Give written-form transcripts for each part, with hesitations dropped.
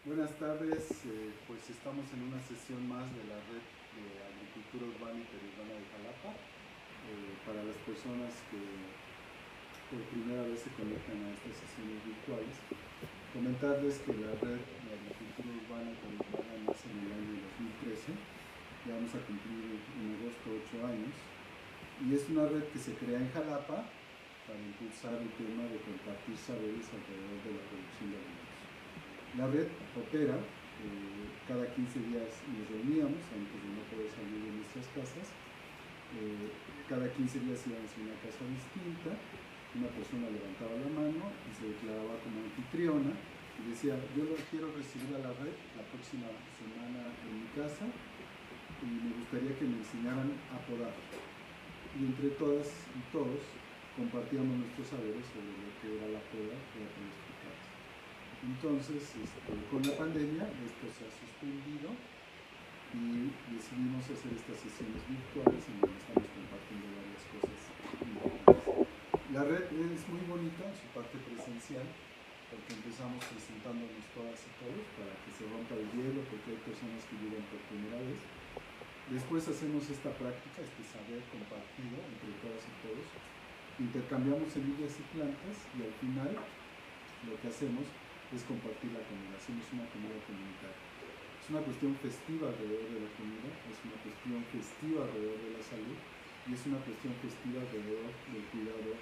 Buenas tardes, pues estamos en una sesión más de la red de agricultura urbana y periurbana de Jalapa. Para las personas que por primera vez se conectan a estas sesiones virtuales, comentarles que la red de agricultura urbana y periurbana nace en el año 2013, ya vamos a cumplir en agosto 8 años, y es una red que se crea en Jalapa para impulsar el tema de compartir saberes alrededor de la producción de alimentos. La red opera, cada 15 días nos reuníamos antes de no poder salir de nuestras casas. Cada 15 días íbamos a una casa distinta, una persona levantaba la mano y se declaraba como anfitriona y decía: yo lo quiero recibir a la red la próxima semana en mi casa y me gustaría que me enseñaran a podar. Y entre todas y todos compartíamos nuestros saberes sobre lo que era la poda que era tan explicada. Entonces, con la pandemia esto se ha suspendido y decidimos hacer estas sesiones virtuales en donde estamos compartiendo varias cosas importantes. La red es muy bonita en su parte presencial, porque empezamos presentándonos todas y todos para que se rompa el hielo, porque hay personas que llegan por primera vez. Después hacemos esta práctica, este saber compartido entre todas y todos. Intercambiamos semillas y plantas y al final lo que hacemos es compartir la comida, hacemos una comida comunitaria. Es una cuestión festiva alrededor de la comida, es una cuestión festiva alrededor de la salud y es una cuestión festiva alrededor del cuidado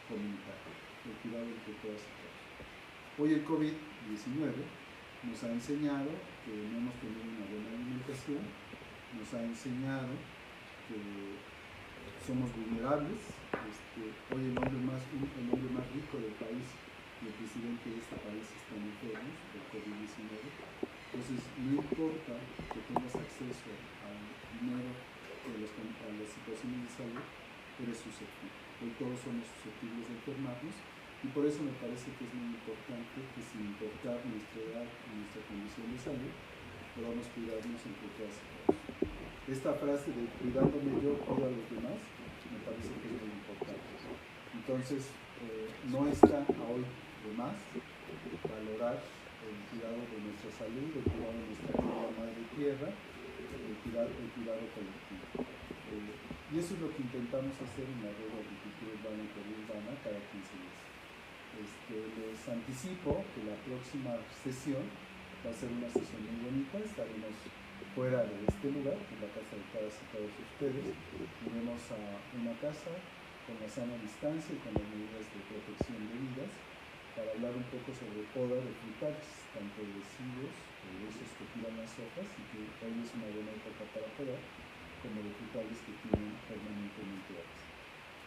comunitario, del cuidado entre todas y todos. Hoy el COVID-19 nos ha enseñado que no hemos tenido una buena alimentación, nos ha enseñado que somos vulnerables. Hoy el hombre más rico del país y el presidente de este país están enfermos del COVID-19. Entonces, no importa que tengas acceso al dinero o a las situaciones de salud, eres susceptible. Hoy todos somos susceptibles de enfermarnos y por eso me parece que es muy importante que, sin importar nuestra edad y nuestra condición de salud, podamos cuidarnos entre todas y todos. Esta frase de cuidándome yo, cuido a los demás, me parece que es muy importante. Entonces, no está hoy de más valorar el cuidado de nuestra salud, el cuidado de nuestra querida madre tierra, el cuidado colectivo. Y eso es lo que intentamos hacer en la red de agricultura urbana y periurbana cada 15 días. Les anticipo que la próxima sesión va a ser una sesión muy bonita. Estaremos fuera de este lugar, en la casa de todas y todos ustedes. Iremos a una casa con la sana distancia y con las medidas de protección debidas, para hablar un poco sobre poda de frutales, tanto de residuos, de esos que tiran las hojas y que hoy es una buena época para podar, como de frutales que tienen permanentemente hojas.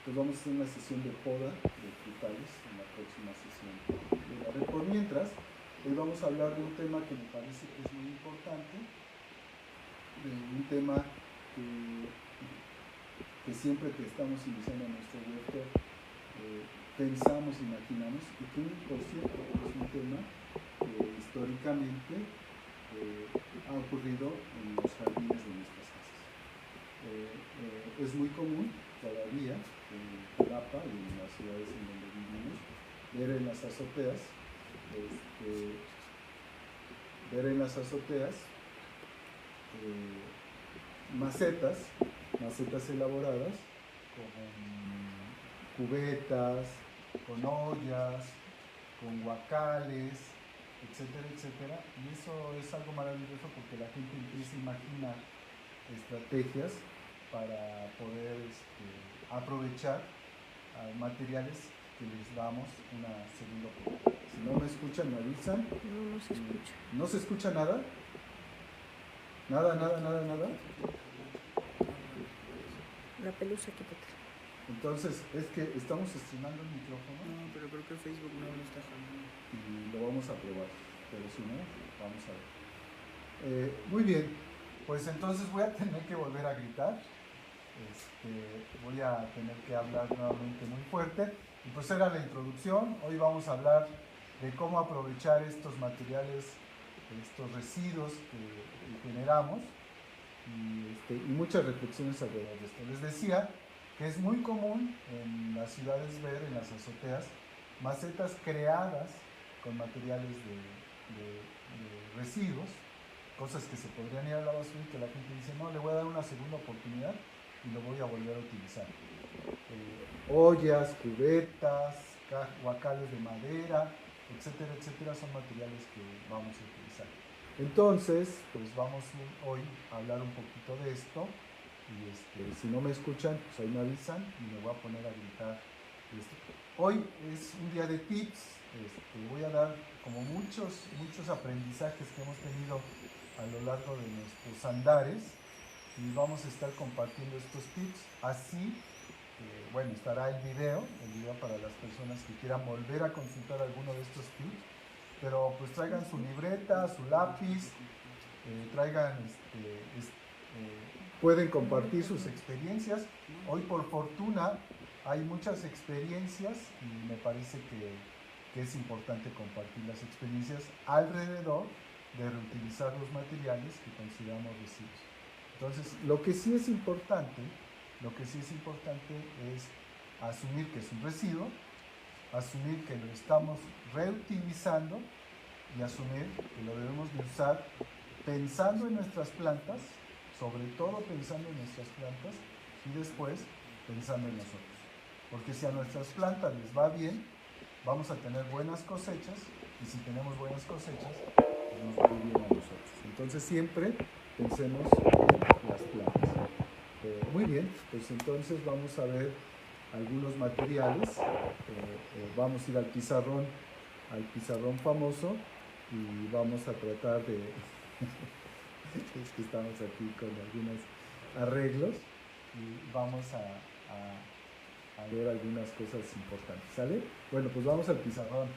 Entonces vamos a hacer una sesión de poda de frutales en la próxima sesión de la red. Por mientras, hoy vamos a hablar de un tema que me parece que es muy importante, de un tema que siempre que estamos iniciando nuestro huerto pensamos, imaginamos, y que por cierto es un tema que históricamente ha ocurrido en los jardines de nuestras casas. Es muy común todavía en Jalapa y en las ciudades en donde vivimos ver en las azoteas macetas elaboradas con cubetas, con ollas, con guacales, etcétera, etcétera. Y eso es algo maravilloso porque la gente empieza a imaginar estrategias para poder aprovechar materiales que les damos una segunda oportunidad. Si no me escuchan, me avisan. No se escucha. ¿No se escucha nada? Nada. La pelusa, quítate. Entonces, es que estamos estrenando el micrófono. No, pero creo que Facebook no lo está jalando. Y lo vamos a probar, pero si no, vamos a ver. Muy bien, pues entonces voy a tener que volver a gritar. Voy a tener que hablar nuevamente muy fuerte. Y pues era la introducción. Hoy vamos a hablar de cómo aprovechar estos materiales, estos residuos que generamos y muchas reflexiones alrededor de esto. Les decía que es muy común en las ciudades ver en las azoteas macetas creadas con materiales de residuos, cosas que se podrían ir a la basura y que la gente dice, no, le voy a dar una segunda oportunidad y lo voy a volver a utilizar. Ollas, cubetas, guacales de madera, etcétera, etcétera, son materiales que vamos a utilizar. Entonces, pues vamos hoy a hablar un poquito de esto y si no me escuchan, pues ahí me avisan y me voy a poner a gritar. Hoy es un día de tips, voy a dar como muchos aprendizajes que hemos tenido a lo largo de nuestros andares y vamos a estar compartiendo estos tips. Así, bueno, estará el video para las personas que quieran volver a consultar alguno de estos tips, pero pues traigan su libreta, su lápiz, traigan, pueden compartir sus experiencias. Hoy por fortuna hay muchas experiencias y me parece que es importante compartir las experiencias alrededor de reutilizar los materiales que consideramos residuos. Entonces, lo que sí es importante es asumir que es un residuo, asumir que lo estamos reutilizando y asumir que lo debemos de usar pensando en nuestras plantas, sobre todo pensando en nuestras plantas y después pensando en nosotros. Porque si a nuestras plantas les va bien, vamos a tener buenas cosechas y si tenemos buenas cosechas, pues nos va bien a nosotros. Entonces siempre pensemos en las plantas. Muy bien, pues entonces vamos a ver algunos materiales. Vamos a ir al pizarrón famoso y vamos a tratar de... es que estamos aquí con algunos arreglos y vamos a ver algunas cosas importantes, ¿sale? Bueno, pues vamos al pizarrón.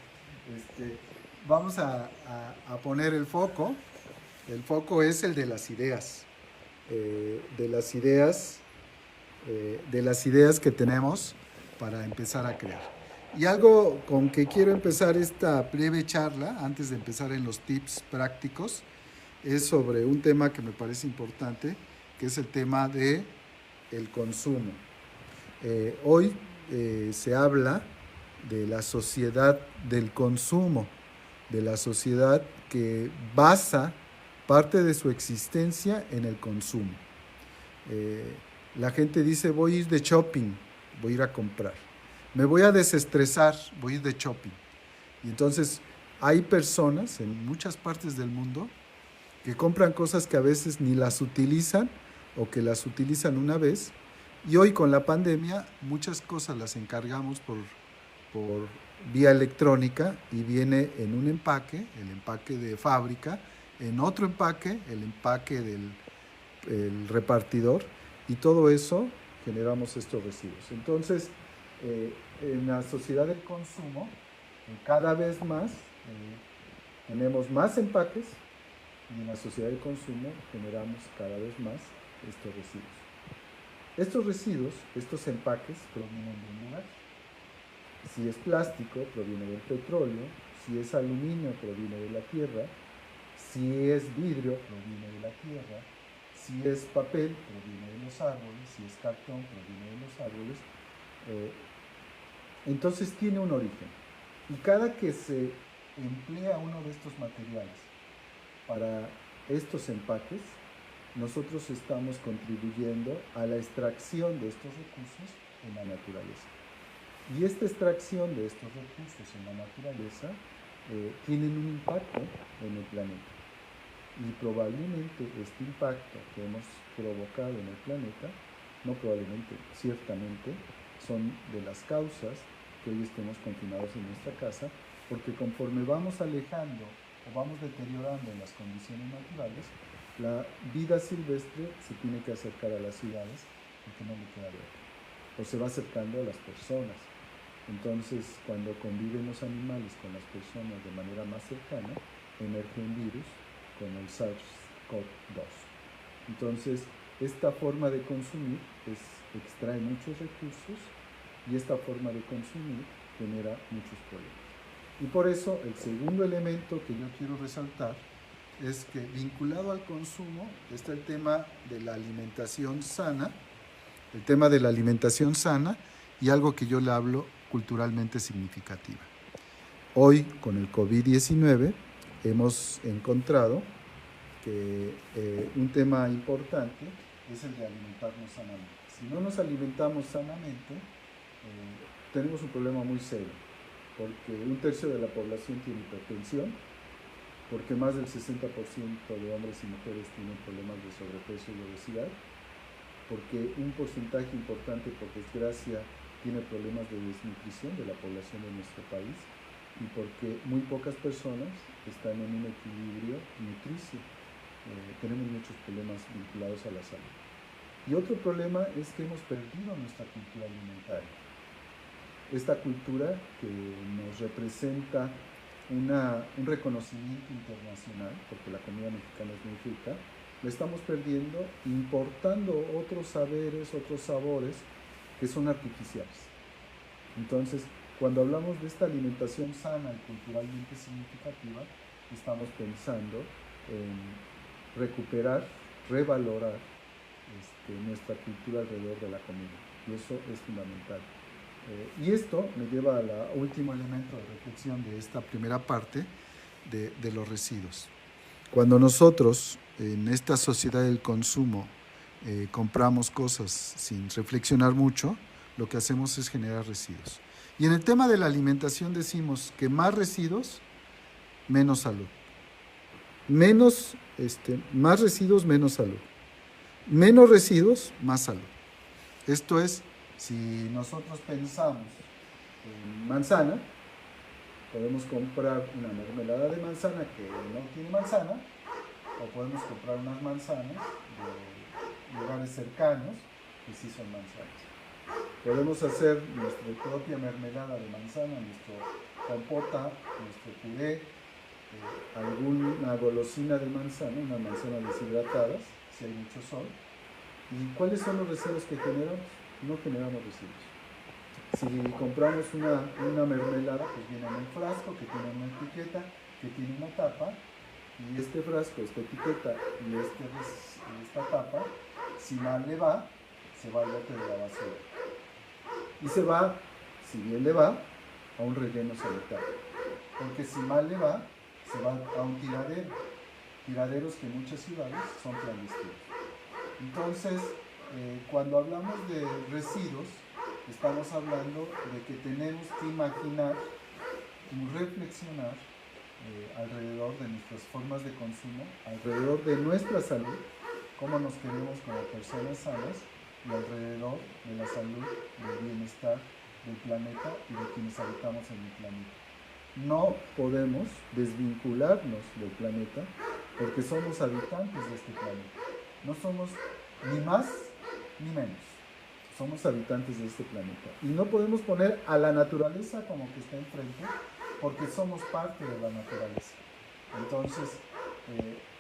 Vamos a poner el foco. El foco es el de las ideas. De las ideas que tenemos para empezar a crear. Y algo con que quiero empezar esta breve charla, antes de empezar en los tips prácticos, es sobre un tema que me parece importante, que es el tema de el consumo. Hoy se habla de la sociedad del consumo, de la sociedad que basa parte de su existencia en el consumo. La gente dice, voy a ir de shopping, voy a ir a comprar. Me voy a desestresar, voy a ir de shopping. Y entonces hay personas en muchas partes del mundo que compran cosas que a veces ni las utilizan o que las utilizan una vez. Y hoy con la pandemia muchas cosas las encargamos por vía electrónica y viene en un empaque, el empaque de fábrica, en otro empaque, el empaque del repartidor, y todo eso generamos estos residuos. Entonces, en la sociedad del consumo, cada vez más tenemos más empaques y en la sociedad del consumo generamos cada vez más estos residuos. Estos residuos, estos empaques, provienen de un lugar. Si es plástico, proviene del petróleo. Si es aluminio, proviene de la tierra. Si es vidrio, proviene de la tierra. Si es papel, proviene de los árboles. Si es cartón, proviene de los árboles. Entonces tiene un origen. Y cada que se emplea uno de estos materiales para estos empaques, nosotros estamos contribuyendo a la extracción de estos recursos en la naturaleza. Y esta extracción de estos recursos en la naturaleza tienen un impacto en el planeta. Y probablemente este impacto que hemos provocado en el planeta, no probablemente, ciertamente, son de las causas que hoy estemos confinados en nuestra casa, porque conforme vamos alejando o vamos deteriorando las condiciones naturales, la vida silvestre se tiene que acercar a las ciudades porque no le queda de otra, o se va acercando a las personas. Entonces, cuando conviven los animales con las personas de manera más cercana, emerge un virus como el SARS-CoV-2. Entonces, esta forma de consumir extrae muchos recursos y esta forma de consumir genera muchos problemas. Y por eso, el segundo elemento que yo quiero resaltar es que vinculado al consumo está el tema de la alimentación sana, y algo que yo le hablo culturalmente significativa. Hoy, con el COVID-19, hemos encontrado que un tema importante es el de alimentarnos sanamente. Si no nos alimentamos sanamente, tenemos un problema muy serio, porque 1/3 de la población tiene hipertensión, porque más del 60% de hombres y mujeres tienen problemas de sobrepeso y obesidad, porque un porcentaje importante, por desgracia, tiene problemas de desnutrición de la población de nuestro país, y porque muy pocas personas están en un equilibrio nutricio. Tenemos muchos problemas vinculados a la salud. Y otro problema es que hemos perdido nuestra cultura alimentaria. Esta cultura que nos representa un reconocimiento internacional, porque la comida mexicana es muy rica, la estamos perdiendo importando otros saberes, otros sabores que son artificiales. Entonces, cuando hablamos de esta alimentación sana y culturalmente significativa, estamos pensando en recuperar, revalorar nuestra cultura alrededor de la comida, y eso es fundamental. Y esto me lleva al último elemento de reflexión de esta primera parte de los residuos. Cuando nosotros en esta sociedad del consumo compramos cosas sin reflexionar mucho, lo que hacemos es generar residuos. Y en el tema de la alimentación decimos que más residuos, menos salud. Más residuos, menos salud. Menos residuos, más salud. Esto es, si nosotros pensamos en manzana, podemos comprar una mermelada de manzana que no tiene manzana, o podemos comprar unas manzanas de lugares cercanos que sí son manzanas. Podemos hacer nuestra propia mermelada de manzana, nuestra compota, nuestro puré, alguna golosina de manzana, unas manzanas deshidratadas, si hay mucho sol. ¿Y cuáles son los residuos que generamos? No generamos residuos. Si compramos una mermelada, pues viene en un frasco que tiene una etiqueta, que tiene una tapa, y este frasco, esta etiqueta y esta tapa, si mal le va, se va al bote de la basura. Y se va, si bien le va, a un relleno sanitario. Porque si mal le va, se va a un tiradero. Tiraderos que en muchas ciudades son clandestinos. Entonces, cuando hablamos de residuos, estamos hablando de que tenemos que imaginar y reflexionar alrededor de nuestras formas de consumo, alrededor de nuestra salud, cómo nos queremos como personas sanas, y alrededor de la salud, del bienestar del planeta y de quienes habitamos en el planeta. No podemos desvincularnos del planeta porque somos habitantes de este planeta. No somos ni más ni menos. Somos habitantes de este planeta. Y no podemos poner a la naturaleza como que está enfrente porque somos parte de la naturaleza. Entonces,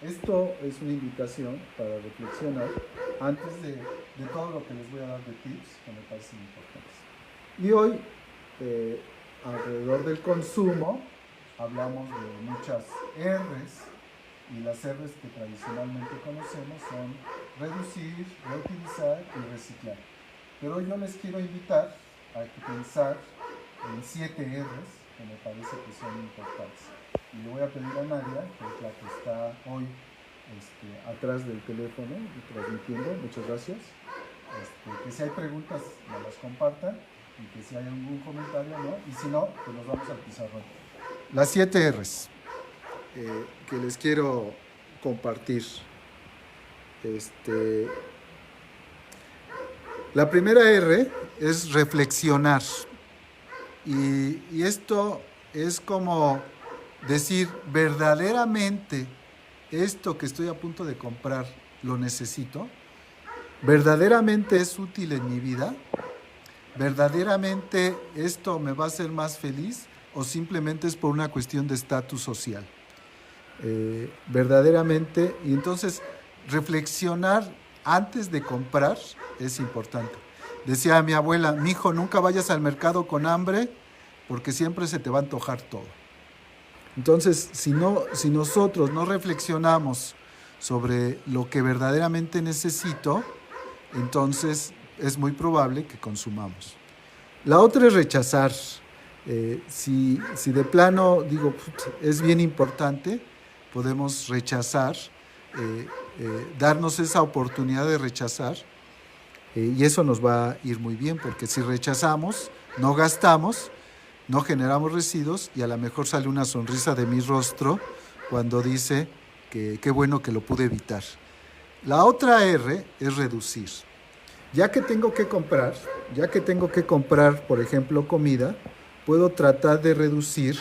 esto es una invitación para reflexionar antes de todo lo que les voy a dar de tips que me parecen importantes. Y hoy, alrededor del consumo, hablamos de muchas R's, y las R's que tradicionalmente conocemos son reducir, reutilizar y reciclar. Pero hoy yo les quiero invitar a pensar en 7 R's que me parece que son importantes. Y le voy a pedir a Nadia, que es la que está hoy atrás del teléfono transmitiendo, muchas gracias, que si hay preguntas me las compartan, y que si hay algún comentario, ¿no? Y si no, pues los vamos al pizarrón. Las 7 R's que les quiero compartir. La primera R es reflexionar. Y esto es como decir, verdaderamente esto que estoy a punto de comprar, ¿lo necesito? ¿Verdaderamente es útil en mi vida? ¿Verdaderamente esto me va a hacer más feliz o simplemente es por una cuestión de estatus social? Verdaderamente, y entonces reflexionar antes de comprar es importante. Decía mi abuela, mijo, nunca vayas al mercado con hambre porque siempre se te va a antojar todo. Entonces, si nosotros no reflexionamos sobre lo que verdaderamente necesito, entonces es muy probable que consumamos. La otra es rechazar. Si de plano digo, es bien importante, podemos rechazar, darnos esa oportunidad de rechazar, y eso nos va a ir muy bien, porque si rechazamos, no gastamos, no generamos residuos, y a lo mejor sale una sonrisa de mi rostro cuando dice que qué bueno que lo pude evitar. La otra R es reducir. Ya que tengo que comprar, por ejemplo, comida, puedo tratar de reducir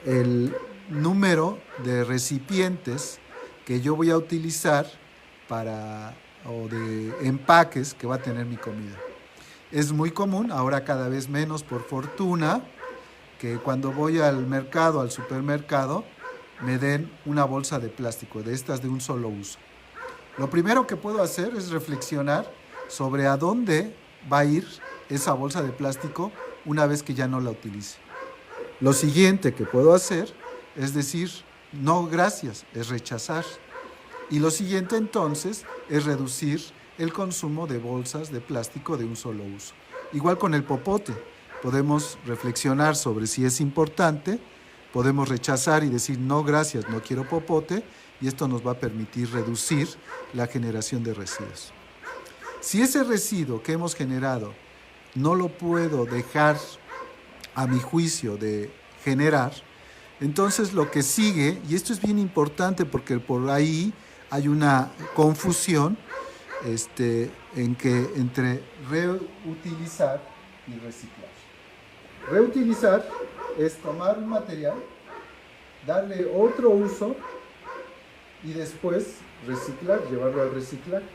el número de recipientes que yo voy a utilizar o de empaques que va a tener mi comida. Es muy común, ahora cada vez menos por fortuna, que cuando voy al mercado, al supermercado, me den una bolsa de plástico, de estas de un solo uso. Lo primero que puedo hacer es reflexionar sobre a dónde va a ir esa bolsa de plástico una vez que ya no la utilice. Lo siguiente que puedo hacer es decir, no gracias, es rechazar. Y lo siguiente entonces es reducir el consumo de bolsas de plástico de un solo uso. Igual con el popote, podemos reflexionar sobre si es importante, podemos rechazar y decir no gracias, no quiero popote, y esto nos va a permitir reducir la generación de residuos. Si ese residuo que hemos generado no lo puedo dejar a mi juicio de generar, entonces lo que sigue, y esto es bien importante porque por ahí hay una confusión entre reutilizar y reciclar. Reutilizar es tomar un material, darle otro uso y después reciclar, llevarlo al reciclaje.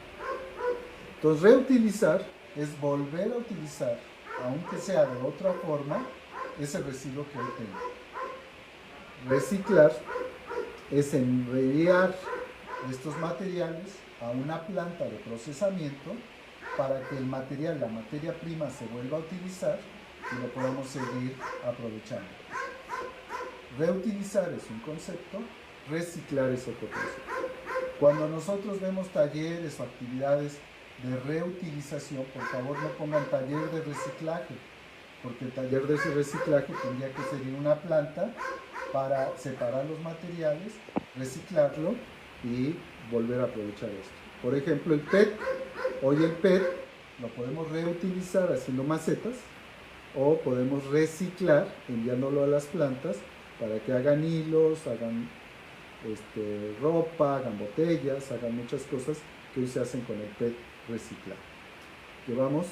Entonces reutilizar es volver a utilizar, aunque sea de otra forma, ese residuo que hoy tengo. Reciclar es enviar estos materiales a una planta de procesamiento para que el material, la materia prima, se vuelva a utilizar y lo podamos seguir aprovechando. Reutilizar es un concepto, reciclar es otro concepto. Cuando nosotros vemos talleres o actividades de reutilización, por favor no pongan taller de reciclaje, porque el taller de reciclaje tendría que ser una planta para separar los materiales, reciclarlo y volver a aprovechar esto. Por ejemplo, el PET. Hoy el PET lo podemos reutilizar haciendo macetas o podemos reciclar enviándolo a las plantas para que hagan hilos, hagan ropa, hagan botellas, hagan muchas cosas que hoy se hacen con el PET reciclado. Llevamos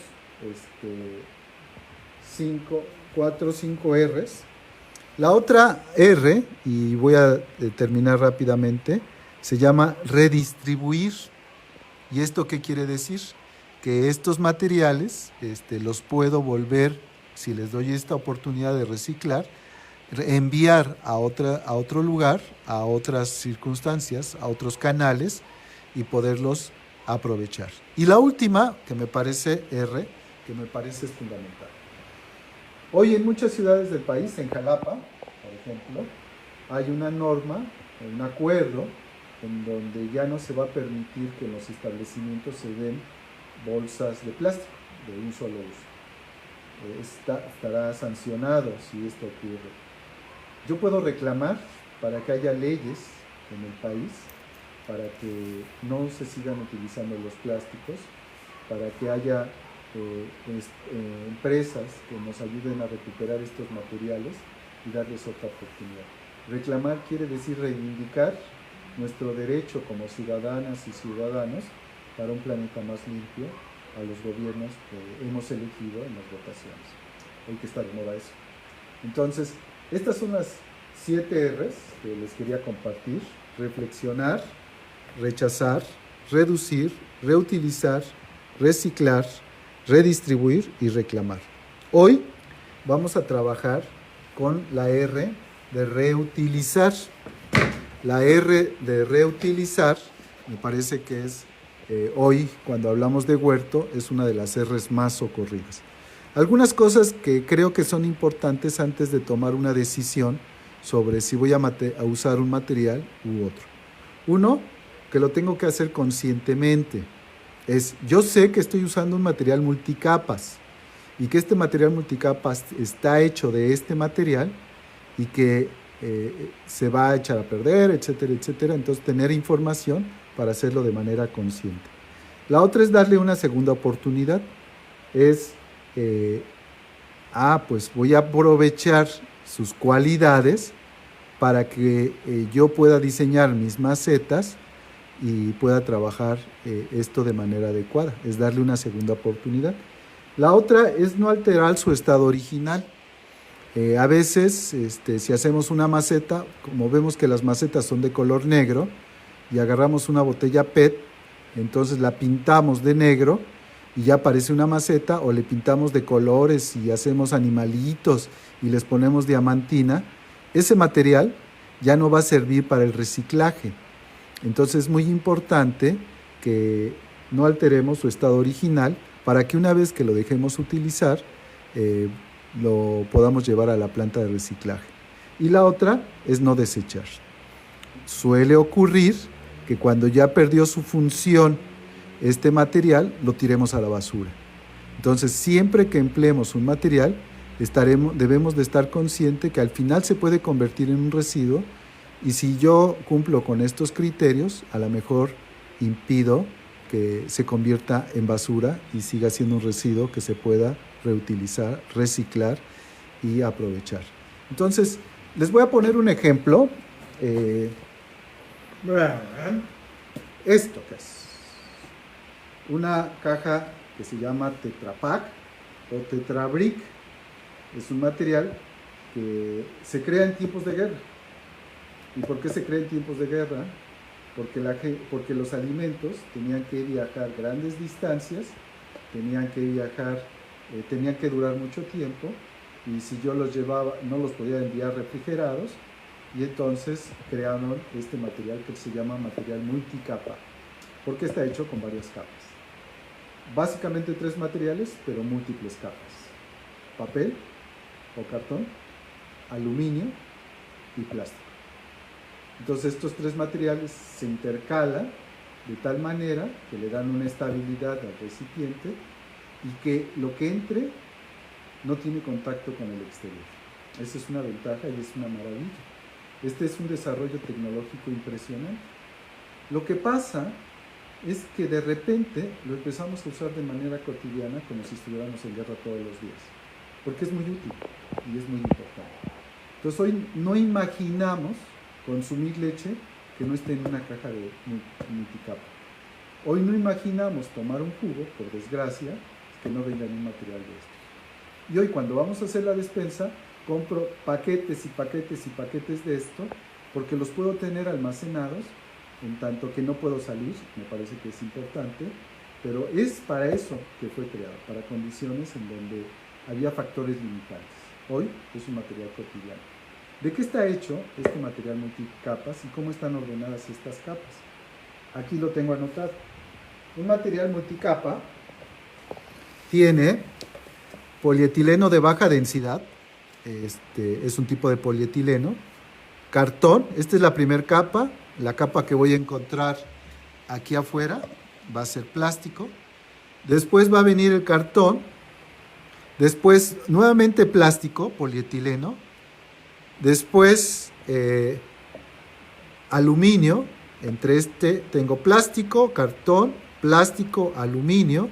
4 o 5 R's. La otra R, y voy a terminar rápidamente, se llama redistribuir. ¿Y esto qué quiere decir? Que estos materiales los puedo volver, si les doy esta oportunidad de reciclar, enviar a otro lugar, a otras circunstancias, a otros canales y poderlos aprovechar. Y la última, que me parece R, que me parece es fundamental. Hoy en muchas ciudades del país, en Jalapa, por ejemplo, hay una norma, un acuerdo, en donde ya no se va a permitir que en los establecimientos se den bolsas de plástico de un solo uso. Estará sancionado si esto ocurre. Yo puedo reclamar para que haya leyes en el país, para que no se sigan utilizando los plásticos, para que haya empresas que nos ayuden a recuperar estos materiales y darles otra oportunidad. Reclamar quiere decir reivindicar nuestro derecho como ciudadanas y ciudadanos para un planeta más limpio a los gobiernos que hemos elegido en las votaciones. Hoy que está de moda eso. Entonces, estas son las 7 R's que les quería compartir: reflexionar, rechazar, reducir, reutilizar, reciclar, redistribuir y reclamar. Hoy vamos a trabajar con la R de reutilizar. La R de reutilizar me parece que es hoy, cuando hablamos de huerto, es una de las R's más socorridas. Algunas cosas que creo que son importantes antes de tomar una decisión sobre si voy a usar un material u otro. Uno, que lo tengo que hacer conscientemente. Yo sé que estoy usando un material multicapas y que este material multicapas está hecho de este material y que se va a echar a perder, etcétera, etcétera. Entonces, tener información para hacerlo de manera consciente. La otra es darle una segunda oportunidad. Es, pues voy a aprovechar sus cualidades para que yo pueda diseñar mis macetas y pueda trabajar esto de manera adecuada. Es darle una segunda oportunidad. La otra es no alterar su estado original. A veces, si hacemos una maceta, como vemos que las macetas son de color negro, y agarramos una botella PET, entonces la pintamos de negro y ya parece una maceta, o le pintamos de colores y hacemos animalitos y les ponemos diamantina, ese material ya no va a servir para el reciclaje. Entonces es muy importante que no alteremos su estado original para que una vez que lo dejemos utilizar, lo podamos llevar a la planta de reciclaje. Y la otra es no desechar. Suele ocurrir que cuando ya perdió su función este material, lo tiremos a la basura. Entonces, siempre que empleemos un material, debemos de estar conscientes que al final se puede convertir en un residuo, y si yo cumplo con estos criterios, a lo mejor impido que se convierta en basura y siga siendo un residuo que se pueda reutilizar, reciclar y aprovechar. Entonces, les voy a poner un ejemplo. Esto que es una caja que se llama Tetra Pak o Tetra Brick. Es un material que se crea en tiempos de guerra. ¿Y por qué se crea en tiempos de guerra? Porque los alimentos tenían que viajar grandes distancias, tenían que durar mucho tiempo, y si yo los llevaba, no los podía enviar refrigerados, y entonces crearon este material que se llama material multicapa, porque está hecho con varias capas. Básicamente 3 materiales, pero múltiples capas: papel o cartón, aluminio y plástico. Entonces estos 3 materiales se intercalan de tal manera que le dan una estabilidad al recipiente y que lo que entre no tiene contacto con el exterior. Esa es una ventaja y es una maravilla. Este es un desarrollo tecnológico impresionante. Lo que pasa es que de repente lo empezamos a usar de manera cotidiana, como si estuviéramos en guerra todos los días, porque es muy útil y es muy importante. Entonces hoy no imaginamos consumir leche que no esté en una caja de multicapa. Hoy no imaginamos tomar un jugo, por desgracia, que no venga en un material de esto. Y hoy, cuando vamos a hacer la despensa, compro paquetes y paquetes y paquetes de esto, porque los puedo tener almacenados, en tanto que no puedo salir. Me parece que es importante, pero es para eso que fue creado, para condiciones en donde había factores limitantes. Hoy es un material cotidiano. ¿De qué está hecho este material multicapas y cómo están ordenadas estas capas? Aquí lo tengo anotado. Un material multicapa tiene polietileno de baja densidad, es un tipo de polietileno, cartón, esta es la primera capa, la capa que voy a encontrar aquí afuera va a ser plástico, después va a venir el cartón, después nuevamente plástico, polietileno, después aluminio. Entre tengo plástico, cartón, plástico, aluminio,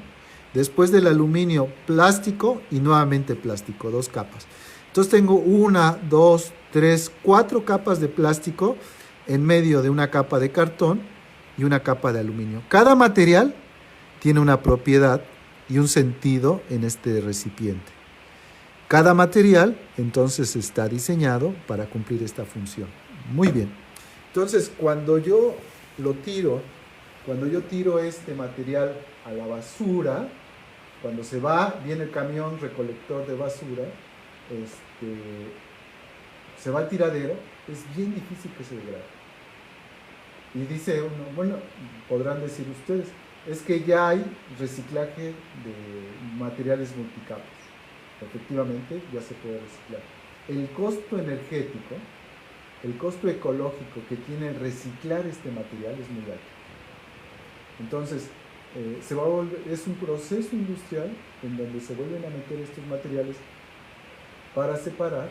después del aluminio plástico y nuevamente plástico, 2 capas. Entonces tengo 1, 2, 3, 4 capas de plástico en medio de una capa de cartón y una capa de aluminio. Cada material tiene una propiedad y un sentido en este recipiente. Cada material entonces está diseñado para cumplir esta función. Muy bien. Entonces, cuando yo tiro este material a la basura, cuando se va, viene el camión recolector de basura, se va al tiradero, es bien difícil que se degrade. Y dice uno, bueno, podrán decir ustedes, es que ya hay reciclaje de materiales multicapas. Efectivamente, ya se puede reciclar. El costo energético, el costo ecológico que tiene el reciclar este material es muy alto. Entonces, es un proceso industrial en donde se vuelven a meter estos materiales para separar,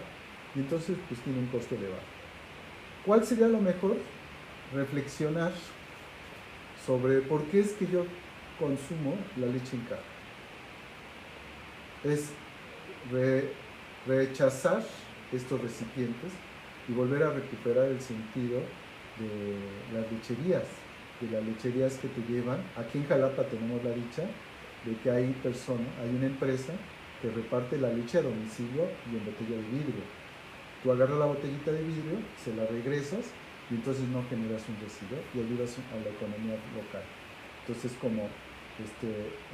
y entonces pues tiene un costo elevado. ¿cuál sería lo mejor? Reflexionar sobre por qué es que yo consumo la leche en caja. Es rechazar estos recipientes y volver a recuperar el sentido de las lecherías, que te llevan. Aquí en Jalapa tenemos la dicha de que hay una empresa que reparte la leche a domicilio y en botella de vidrio. Tú agarras la botellita de vidrio, se la regresas y entonces no generas un residuo y ayudas a la economía local. Entonces, como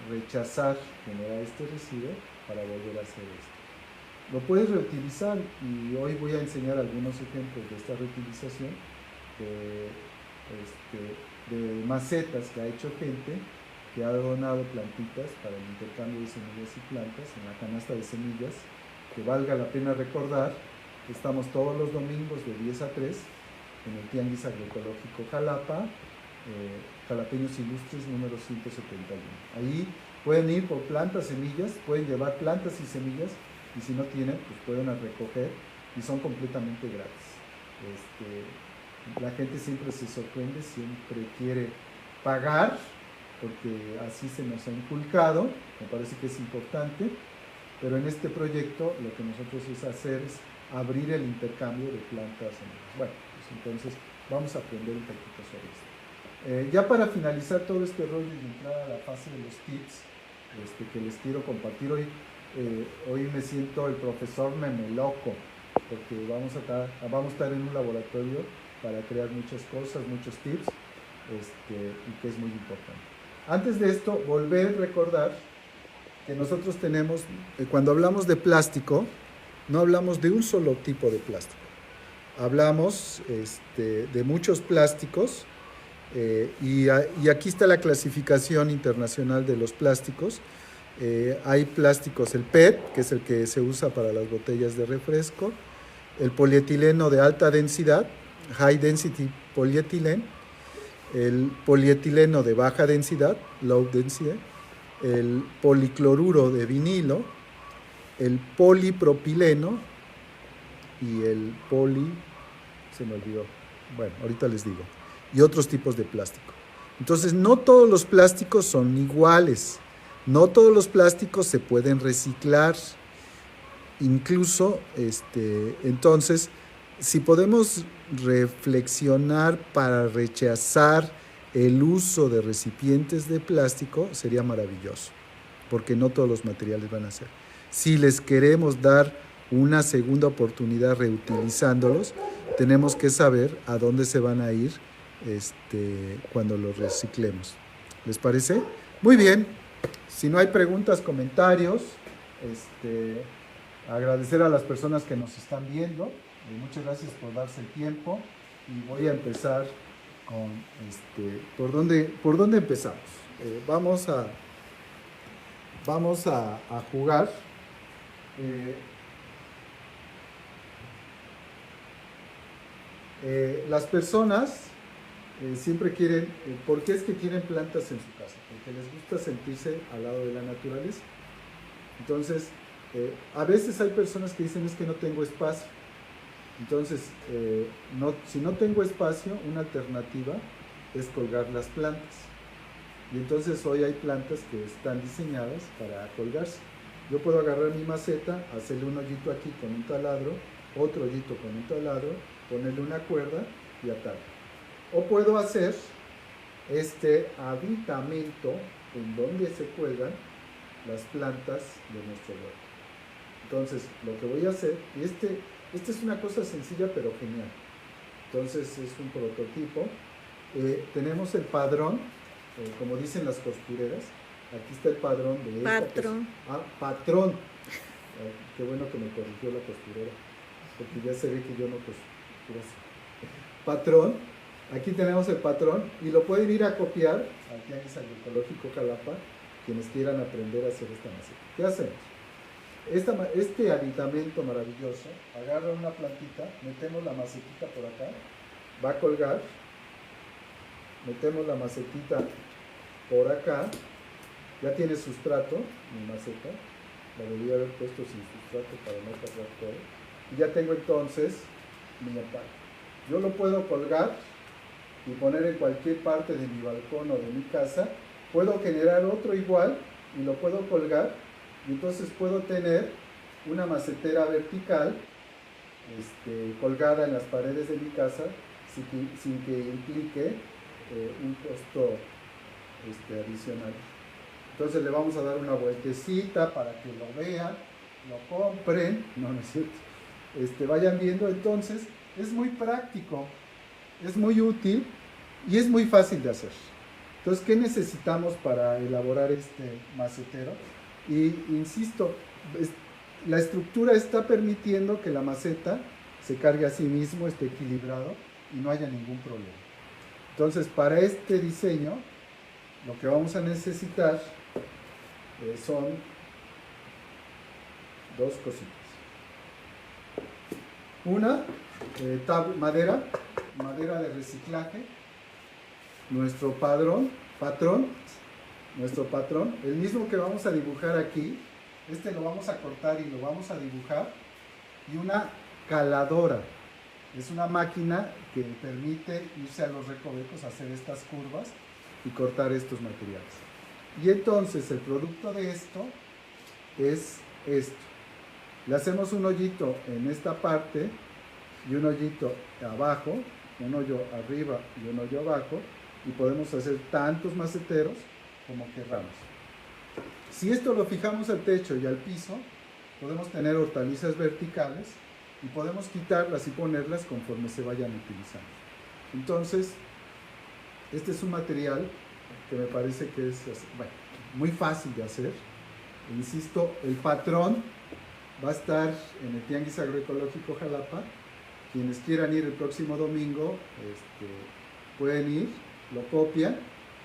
rechazar generar este residuo para volver a hacer esto. Lo puedes reutilizar y hoy voy a enseñar algunos ejemplos de esta reutilización de macetas que ha hecho gente que ha donado plantitas para el intercambio de semillas y plantas en la canasta de semillas, que valga la pena recordar. Estamos todos los domingos de 10 a 3 en el Tianguis Agroecológico Jalapa, Jalapeños Ilustres número 171. Ahí pueden ir por plantas, semillas, pueden llevar plantas y semillas, y si no tienen, pues pueden recoger y son completamente gratis. La gente siempre se sorprende, siempre quiere pagar, porque así se nos ha inculcado, me parece que es importante, pero en este proyecto lo que nosotros es abrir el intercambio de plantas. Bueno, pues entonces vamos a aprender un poquito sobre esto. Ya para finalizar todo este rollo y entrar a la fase de los tips que les quiero compartir hoy me siento el profesor Memeloco, porque vamos a estar en un laboratorio para crear muchas cosas, muchos tips, y que es muy importante. Antes de esto, volver a recordar que nosotros tenemos, cuando hablamos de plástico, no hablamos de un solo tipo de plástico. Hablamos de muchos plásticos, y aquí está la clasificación internacional de los plásticos. Hay plásticos, el PET, que es el que se usa para las botellas de refresco, el polietileno de alta densidad, high density polyethylene, el polietileno de baja densidad, low density, el policloruro de vinilo, el polipropileno y el se me olvidó, bueno, ahorita les digo, y otros tipos de plástico. Entonces, no todos los plásticos son iguales, no todos los plásticos se pueden reciclar, incluso, entonces, si podemos reflexionar para rechazar el uso de recipientes de plástico, sería maravilloso, porque no todos los materiales van a ser. Si les queremos dar una segunda oportunidad reutilizándolos, tenemos que saber a dónde se van a ir cuando los reciclemos. ¿Les parece? Muy bien. Si no hay preguntas, comentarios, agradecer a las personas que nos están viendo. Muchas gracias por darse el tiempo y voy a empezar con ¿por dónde empezamos? Vamos a jugar. Las personas siempre quieren, ¿por qué es que quieren plantas en su casa? Porque les gusta sentirse al lado de la naturaleza. Entonces, a veces hay personas que dicen es que no tengo espacio. Entonces, si no tengo espacio, una alternativa es colgar las plantas. Y entonces hoy hay plantas que están diseñadas para colgarse. Yo puedo agarrar mi maceta, hacerle un hoyito aquí con un taladro, otro hoyito con un taladro, ponerle una cuerda y atarlo. O puedo hacer este aditamento en donde se cuelgan las plantas de nuestro huerto. Entonces, lo que voy a hacer, y esta es una cosa sencilla pero genial. Entonces, es un prototipo. Tenemos el padrón, como dicen las costureras. Aquí está el padrón de esta. Patrón. Patrón. Qué bueno que me corrigió la costurera, porque ya se ve que yo no costuro así. Patrón. Aquí tenemos el patrón y lo pueden ir a copiar al Tianguis Agroecológico Jalapa, quienes quieran aprender a hacer esta maceta. ¿Qué hacemos? Este aditamento maravilloso, agarra una plantita, metemos la macetita por acá, va a colgar, metemos la macetita por acá, ya tiene sustrato, mi maceta, la debería haber puesto sin sustrato para no pasar todo, y ya tengo entonces mi yo lo puedo colgar y poner en cualquier parte de mi balcón o de mi casa. Puedo generar otro igual y lo puedo colgar, y entonces puedo tener una macetera vertical colgada en las paredes de mi casa sin que implique un costo adicional. Entonces le vamos a dar una vueltecita para que lo vean, lo compren, no es cierto, vayan viendo. Entonces es muy práctico, es muy útil y es muy fácil de hacer. Entonces, ¿qué necesitamos para elaborar este macetero? Y insisto, la estructura está permitiendo que la maceta se cargue a sí mismo, esté equilibrado y no haya ningún problema. Entonces, para este diseño, lo que vamos a necesitar son dos cositas. Una, madera de reciclaje, nuestro patrón, el mismo que vamos a dibujar aquí. Lo vamos a cortar y lo vamos a dibujar. Y una caladora, es una máquina que permite irse a los recovecos, hacer estas curvas y cortar estos materiales. Y entonces el producto de esto es esto. Le hacemos un hoyito en esta parte y un hoyito abajo, un hoyo arriba y un hoyo abajo, y podemos hacer tantos maceteros como querramos. Si esto lo fijamos al techo y al piso, podemos tener hortalizas verticales y podemos quitarlas y ponerlas conforme se vayan utilizando. Entonces, este es un material que me parece que es muy fácil de hacer. Insisto, el patrón va a estar en el Tianguis Agroecológico Jalapa. Quienes quieran ir el próximo domingo pueden ir, lo copian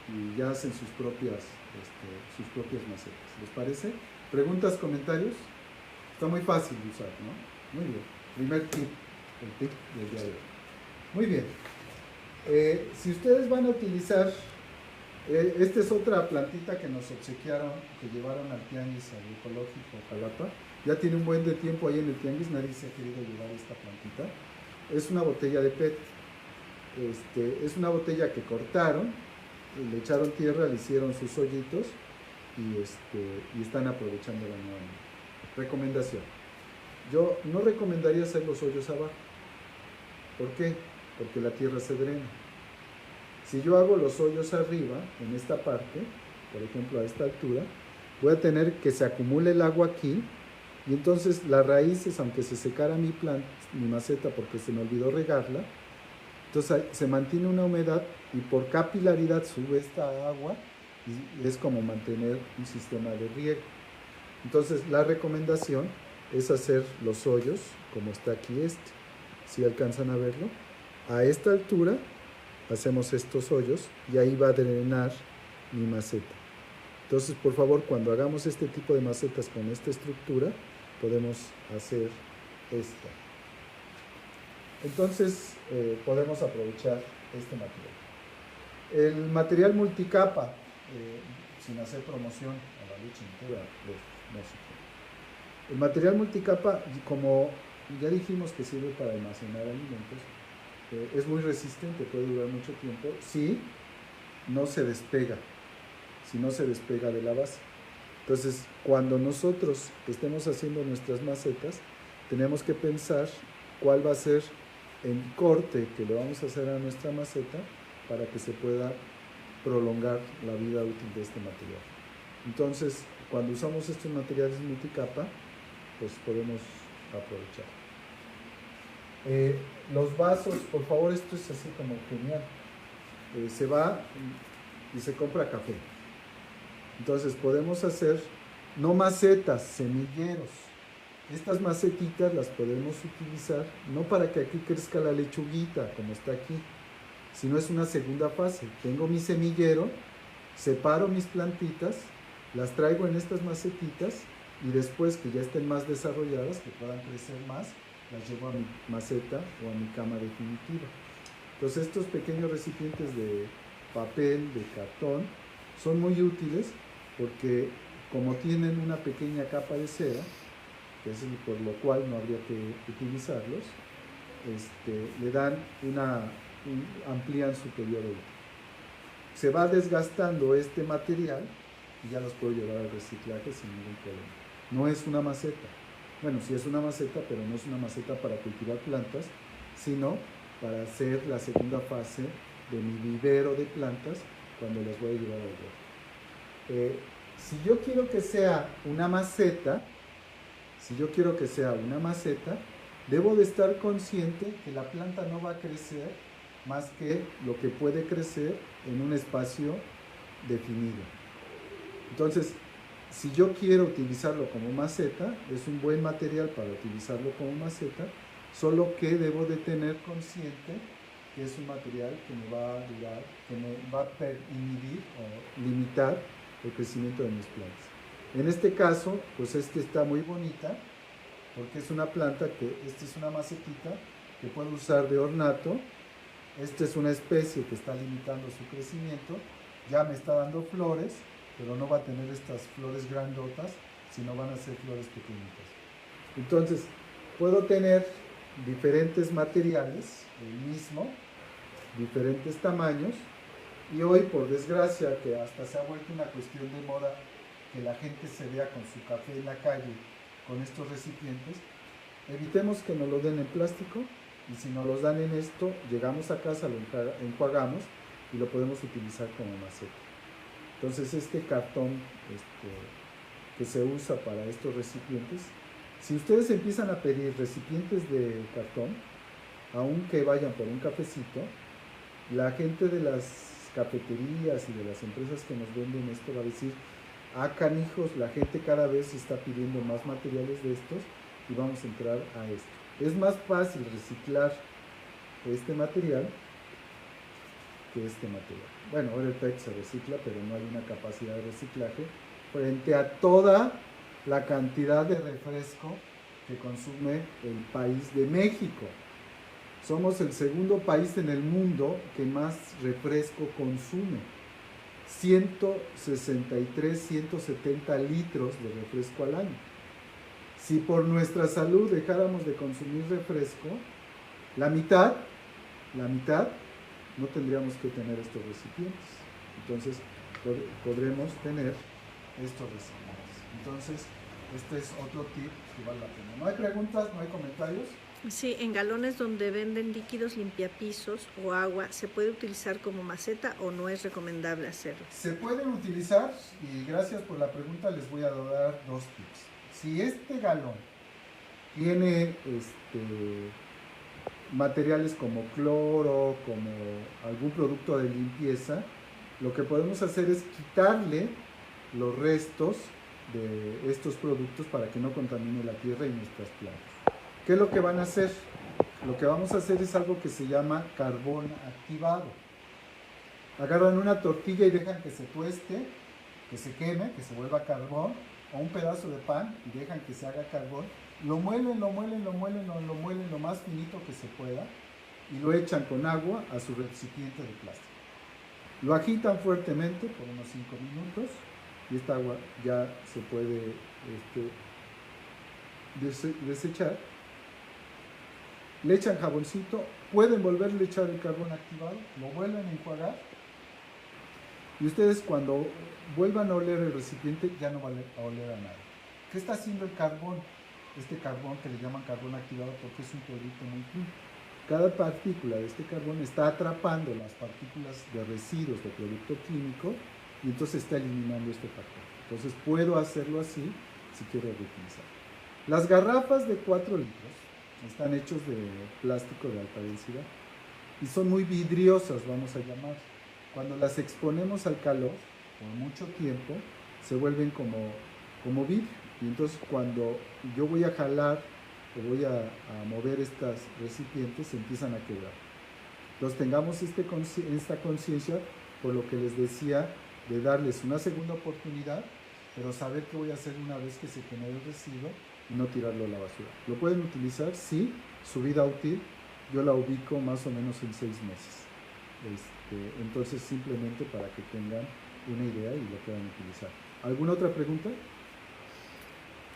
y ya hacen sus propias macetas. ¿Les parece? ¿Preguntas, comentarios? Está muy fácil de usar, ¿no? Muy bien. Primer tip, el tip del día de hoy. Muy bien. Si ustedes van a utilizar, esta es otra plantita que nos obsequiaron, que llevaron al Tianguis Agroecológico Jalapa. Ya tiene un buen de tiempo ahí en el Tianguis, nadie se ha querido llevar esta plantita. Es una botella de PET. Es una botella que cortaron, le echaron tierra, le hicieron sus hoyitos y están aprovechándola nuevamente. Recomendación: yo no recomendaría hacer los hoyos abajo. ¿Por qué? Porque la tierra se drena. Si yo hago los hoyos arriba, en esta parte, por ejemplo a esta altura, voy a tener que se acumule el agua aquí, y entonces las raíces, aunque se secara mi maceta porque se me olvidó regarla, entonces se mantiene una humedad y por capilaridad sube esta agua y es como mantener un sistema de riego. Entonces la recomendación es hacer los hoyos como está aquí si alcanzan a verlo. A esta altura hacemos estos hoyos y ahí va a drenar mi maceta. Entonces, por favor, cuando hagamos este tipo de macetas con esta estructura, podemos hacer esta. Entonces, podemos aprovechar este material. El material multicapa, sin hacer promoción a la lucha entera de México. El material multicapa, como ya dijimos que sirve para almacenar alimentos, es muy resistente, puede durar mucho tiempo si no se despega de la base. Entonces, cuando nosotros estemos haciendo nuestras macetas, tenemos que pensar cuál va a ser el corte que le vamos a hacer a nuestra maceta para que se pueda prolongar la vida útil de este material. Entonces, cuando usamos estos materiales multicapa, pues podemos aprovechar. Los vasos, por favor, esto es así como genial. Se va y se compra café. Entonces podemos hacer no macetas, semilleros. Estas macetitas las podemos utilizar no para que aquí crezca la lechuguita como está aquí, sino es una segunda fase. Tengo mi semillero, separo mis plantitas, las traigo en estas macetitas y después que ya estén más desarrolladas, que puedan crecer más, las llevo a mi maceta o a mi cama definitiva. Entonces estos pequeños recipientes de papel, de cartón, son muy útiles porque como tienen una pequeña capa de cera, que es por lo cual no habría que utilizarlos, le dan amplían su periodo útil. Se va desgastando este material y ya los puedo llevar al reciclaje sin ningún problema. No es una maceta. Bueno, sí es una maceta, pero no es una maceta para cultivar plantas, sino para hacer la segunda fase de mi vivero de plantas cuando las voy a llevar al huerto. Si yo quiero que sea una maceta, debo de estar consciente que la planta no va a crecer más que lo que puede crecer en un espacio definido. Entonces, si yo quiero utilizarlo como maceta, es un buen material para utilizarlo como maceta, solo que debo de tener consciente que es un material que me va a durar, que me va a inhibir o limitar el crecimiento de mis plantas. En este caso, pues está muy bonita, porque es una planta esta es una macetita que puedo usar de ornato. Esta es una especie que está limitando su crecimiento, ya me está dando flores, pero no va a tener estas flores grandotas, sino van a ser flores pequeñitas. Entonces, puedo tener diferentes materiales, el mismo, diferentes tamaños, y hoy, por desgracia, que hasta se ha vuelto una cuestión de moda, que la gente se vea con su café en la calle, con estos recipientes, evitemos que nos lo den en plástico, y si nos los dan en esto, llegamos a casa, lo enjuagamos y lo podemos utilizar como maceta. Entonces este cartón que se usa para estos recipientes, si ustedes empiezan a pedir recipientes de cartón, aunque vayan por un cafecito, la gente de las cafeterías y de las empresas que nos venden esto va a decir: ah, canijos, la gente cada vez está pidiendo más materiales de estos y vamos a entrar a esto. Es más fácil reciclar este material que este material. Bueno, ahora el PET se recicla, pero no hay una capacidad de reciclaje frente a toda la cantidad de refresco que consume el país de México. Somos el segundo país en el mundo que más refresco consume. 163, 170 litros de refresco al año. Si por nuestra salud dejáramos de consumir refresco, la mitad, no tendríamos que tener estos recipientes. Entonces, podremos tener estos recipientes. Entonces, este es otro tip que vale la pena. ¿No hay preguntas? ¿No hay comentarios? Sí, en galones donde venden líquidos limpiapisos o agua, ¿se puede utilizar como maceta o no es recomendable hacerlo? Se pueden utilizar, y gracias por la pregunta, les voy a dar dos tips. Si este galón tiene materiales como cloro, como algún producto de limpieza, lo que podemos hacer es quitarle los restos de estos productos para que no contamine la tierra y nuestras plantas. ¿Qué es lo que van a hacer? Lo que vamos a hacer es algo que se llama carbón activado. Agarran una tortilla y dejan que se tueste, que se queme, que se vuelva carbón, o un pedazo de pan y dejan que se haga carbón. Lo muelen lo más finito que se pueda y lo echan con agua a su recipiente de plástico. Lo agitan fuertemente por unos 5 minutos y esta agua ya se puede desechar. Le echan jaboncito, pueden volverle a echar el carbón activado, lo vuelven a enjuagar y ustedes cuando vuelvan a oler el recipiente ya no va a oler a nada. ¿Qué está haciendo el carbón? Este carbón que le llaman carbón activado porque es un producto muy fino. Cada partícula de este carbón está atrapando las partículas de residuos de producto químico y entonces está eliminando este factor. Entonces puedo hacerlo así si quiero reutilizar. Las garrafas de 4 litros están hechos de plástico de alta densidad y son muy vidriosas, vamos a llamar. Cuando las exponemos al calor por mucho tiempo, se vuelven como vidrio. Y entonces cuando yo voy a jalar o voy a mover estos recipientes, se empiezan a quebrar. Entonces tengamos esta conciencia, por lo que les decía, de darles una segunda oportunidad, pero saber qué voy a hacer una vez que se genere el residuo y no tirarlo a la basura. ¿Lo pueden utilizar? Sí, su vida útil yo la ubico más o menos en 6 meses. Entonces simplemente para que tengan una idea y lo puedan utilizar. ¿Alguna otra pregunta?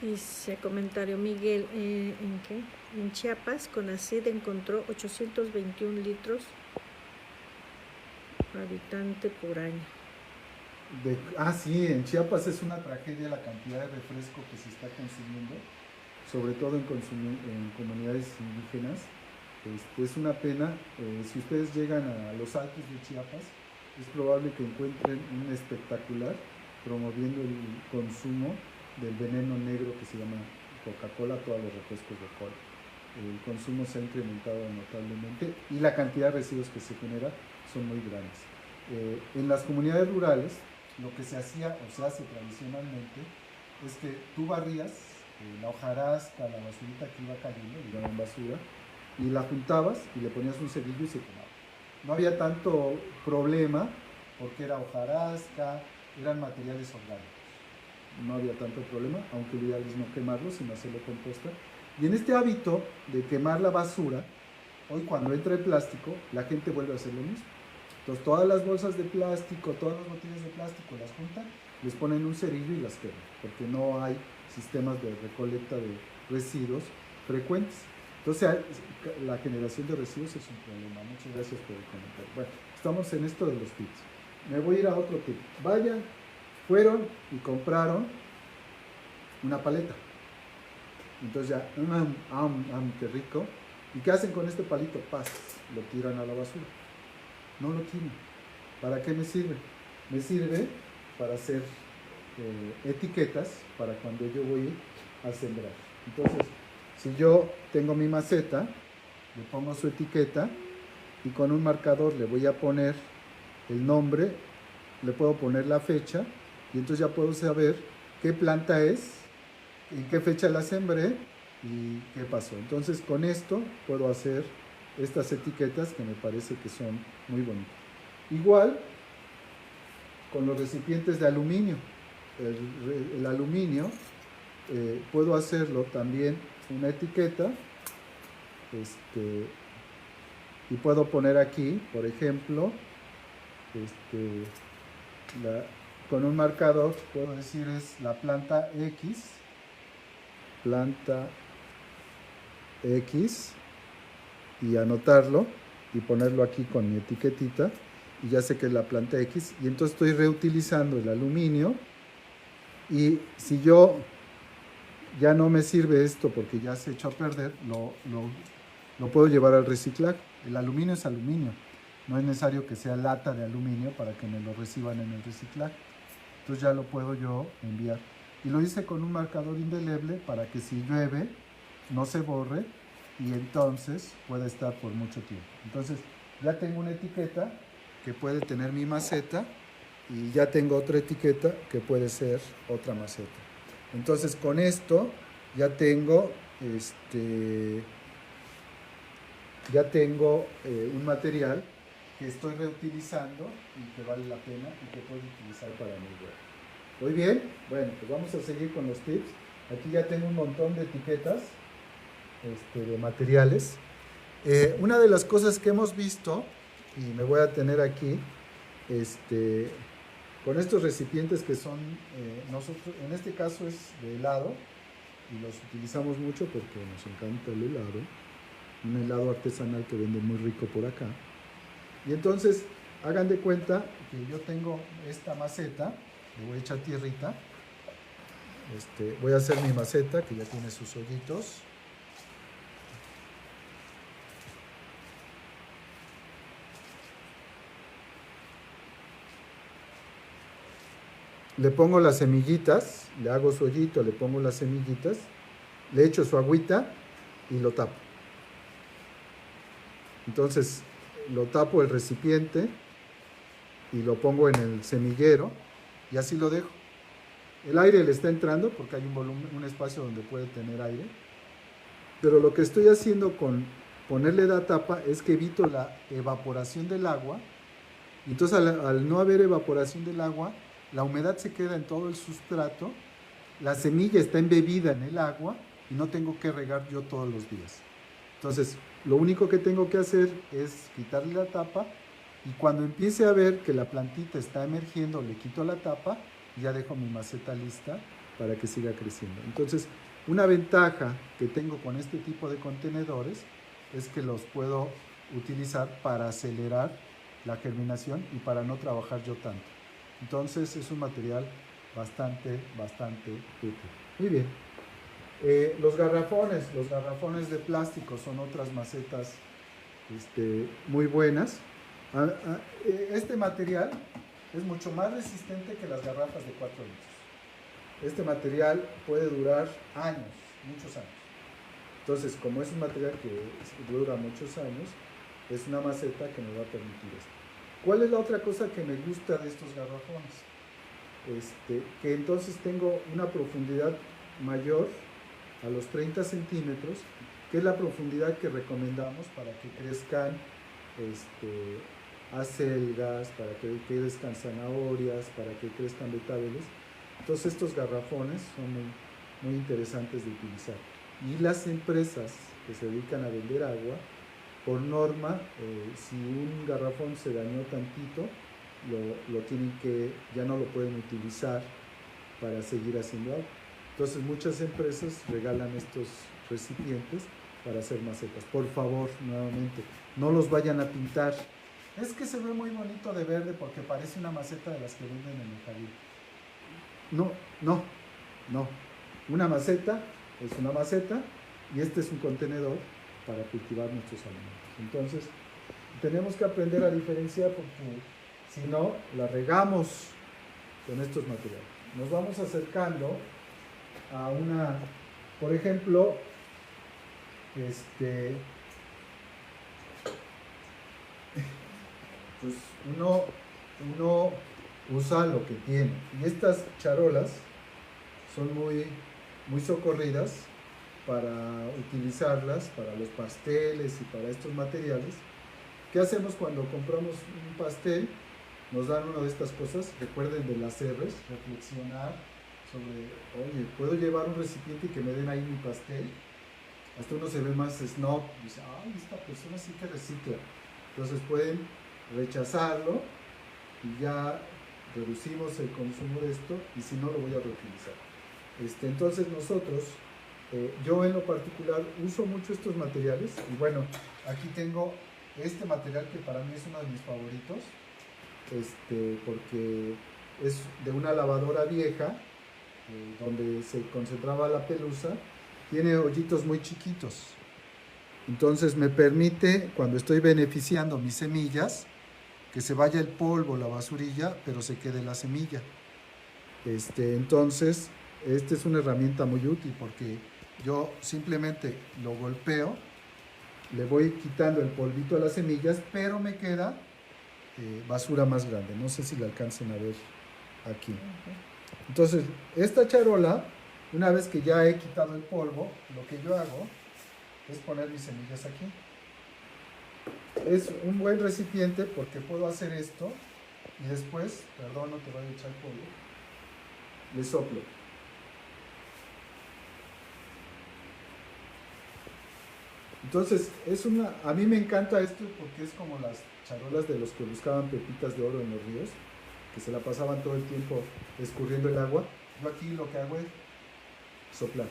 Dice comentario Miguel, ¿en qué? En Chiapas, CONACYT encontró 821 litros habitante por año. Sí, en Chiapas es una tragedia la cantidad de refresco que se está consumiendo, sobre todo en comunidades indígenas. Es una pena. Si ustedes llegan a los altos de Chiapas, es probable que encuentren un espectacular promoviendo el consumo del veneno negro que se llama Coca-Cola, todos los refrescos de cola. El consumo se ha incrementado notablemente y la cantidad de residuos que se genera son muy grandes. En las comunidades rurales, lo que se hacía o se hace tradicionalmente es que tú barrías la hojarasca, la basurita que iba cayendo, le llaman basura, y la juntabas y le ponías un cerillo y se quemaba. No había tanto problema porque era hojarasca, eran materiales orgánicos. No había tanto problema, aunque lo ideal es no quemarlo, sino hacerlo composta. Y en este hábito de quemar la basura, hoy cuando entra el plástico, la gente vuelve a hacer lo mismo. Entonces todas las bolsas de plástico, todas las botellas de plástico las juntan, les ponen un cerillo y las queman, porque no hay sistemas de recolecta de residuos frecuentes. Entonces la generación de residuos es un problema. Muchas gracias por el comentario. Bueno, estamos en esto de los tips. Me voy a ir a otro tip. Vayan, fueron y compraron una paleta. Entonces ya, qué rico. ¿Y qué hacen con este palito? Lo tiran a la basura. No lo tiren. ¿Para qué me sirve? Me sirve para hacer etiquetas para cuando yo voy a sembrar. Entonces, si yo tengo mi maceta, le pongo su etiqueta y con un marcador le voy a poner el nombre, le puedo poner la fecha y entonces ya puedo saber qué planta es, en qué fecha la sembré y qué pasó. Entonces con esto puedo hacer estas etiquetas que me parece que son muy bonitas. Igual con los recipientes de aluminio. El aluminio puedo hacerlo también una etiqueta y puedo poner aquí, por ejemplo, con un marcador puedo decir es la planta X y anotarlo y ponerlo aquí con mi etiquetita y ya sé que es la planta X y entonces estoy reutilizando el aluminio. Y si yo ya no me sirve esto porque ya se echó a perder, lo puedo llevar al reciclaje. El aluminio es aluminio, no es necesario que sea lata de aluminio para que me lo reciban en el reciclaje. Entonces ya lo puedo yo enviar. Y lo hice con un marcador indeleble para que si llueve no se borre y entonces pueda estar por mucho tiempo. Entonces ya tengo una etiqueta que puede tener mi maceta y ya tengo otra etiqueta que puede ser otra maceta. Entonces con esto ya tengo un material que estoy reutilizando y que vale la pena y que puedo utilizar para mi huerto. ¿Muy bien? Bueno, pues vamos a seguir con los tips. Aquí ya tengo un montón de etiquetas de materiales. Una de las cosas que hemos visto, y me voy a tener aquí, con estos recipientes que son, nosotros, en este caso es de helado, y los utilizamos mucho porque nos encanta el helado, un helado artesanal que vende muy rico por acá. Y entonces, hagan de cuenta que yo tengo esta maceta, le voy a echar tierrita, voy a hacer mi maceta que ya tiene sus hoyitos. Le pongo las semillitas, le hago su hoyito, le pongo las semillitas, le echo su agüita y lo tapo. Entonces lo tapo el recipiente y lo pongo en el semillero y así lo dejo. El aire le está entrando porque hay un espacio donde puede tener aire, pero lo que estoy haciendo con ponerle la tapa es que evito la evaporación del agua. Entonces al no haber evaporación del agua, la humedad se queda en todo el sustrato, la semilla está embebida en el agua y no tengo que regar yo todos los días. Entonces, lo único que tengo que hacer es quitarle la tapa y cuando empiece a ver que la plantita está emergiendo, le quito la tapa y ya dejo mi maceta lista para que siga creciendo. Entonces, una ventaja que tengo con este tipo de contenedores es que los puedo utilizar para acelerar la germinación y para no trabajar yo tanto. Entonces es un material bastante útil. Muy bien. Los garrafones de plástico son otras macetas muy buenas. Este material es mucho más resistente que las garrafas de 4 litros. Este material puede durar años, muchos años. Entonces, como es un material que dura muchos años, es una maceta que nos va a permitir esto. ¿Cuál es la otra cosa que me gusta de estos garrafones? Que entonces tengo una profundidad mayor a los 30 centímetros, que es la profundidad que recomendamos para que crezcan acelgas, para que crezcan zanahorias, para que crezcan betabels. Entonces estos garrafones son muy interesantes de utilizar. Y las empresas que se dedican a vender agua, por norma, si un garrafón se dañó tantito, lo tienen que, ya no lo pueden utilizar para seguir haciendo agua. Entonces muchas empresas regalan estos recipientes para hacer macetas. Por favor, nuevamente, no los vayan a pintar. Es que se ve muy bonito de verde porque parece una maceta de las que venden en el jardín. No. Una maceta es una maceta y este es un contenedor para cultivar nuestros alimentos. Entonces, tenemos que aprender a diferenciar porque si no, la regamos con estos materiales. Nos vamos acercando a una, por ejemplo, pues uno usa lo que tiene. Y estas charolas son muy socorridas para utilizarlas para los pasteles y para estos materiales. ¿Qué hacemos cuando compramos un pastel? Nos dan una de estas cosas. Recuerden de las R's, reflexionar sobre, oye, ¿puedo llevar un recipiente y que me den ahí mi pastel? Hasta uno se ve más snob, dice, ay, esta persona sí que recicla. Entonces pueden rechazarlo y ya reducimos el consumo de esto y si no lo voy a reutilizar. Entonces nosotros, yo en lo particular uso mucho estos materiales y bueno, aquí tengo este material que para mí es uno de mis favoritos, porque es de una lavadora vieja donde se concentraba la pelusa. Tiene hoyitos muy chiquitos, entonces me permite, cuando estoy beneficiando mis semillas, que se vaya el polvo, la basurilla, pero se quede la semilla. Entonces, esta es una herramienta muy útil porque yo simplemente lo golpeo, le voy quitando el polvito a las semillas, pero me queda basura más grande. No sé si la alcancen a ver aquí. Entonces, esta charola, una vez que ya he quitado el polvo, lo que yo hago es poner mis semillas aquí. Es un buen recipiente porque puedo hacer esto y después, perdón, no te voy a echar polvo, le soplo. Entonces, a mí me encanta esto porque es como las charolas de los que buscaban pepitas de oro en los ríos, que se la pasaban todo el tiempo escurriendo el agua. Yo aquí lo que hago es soplar.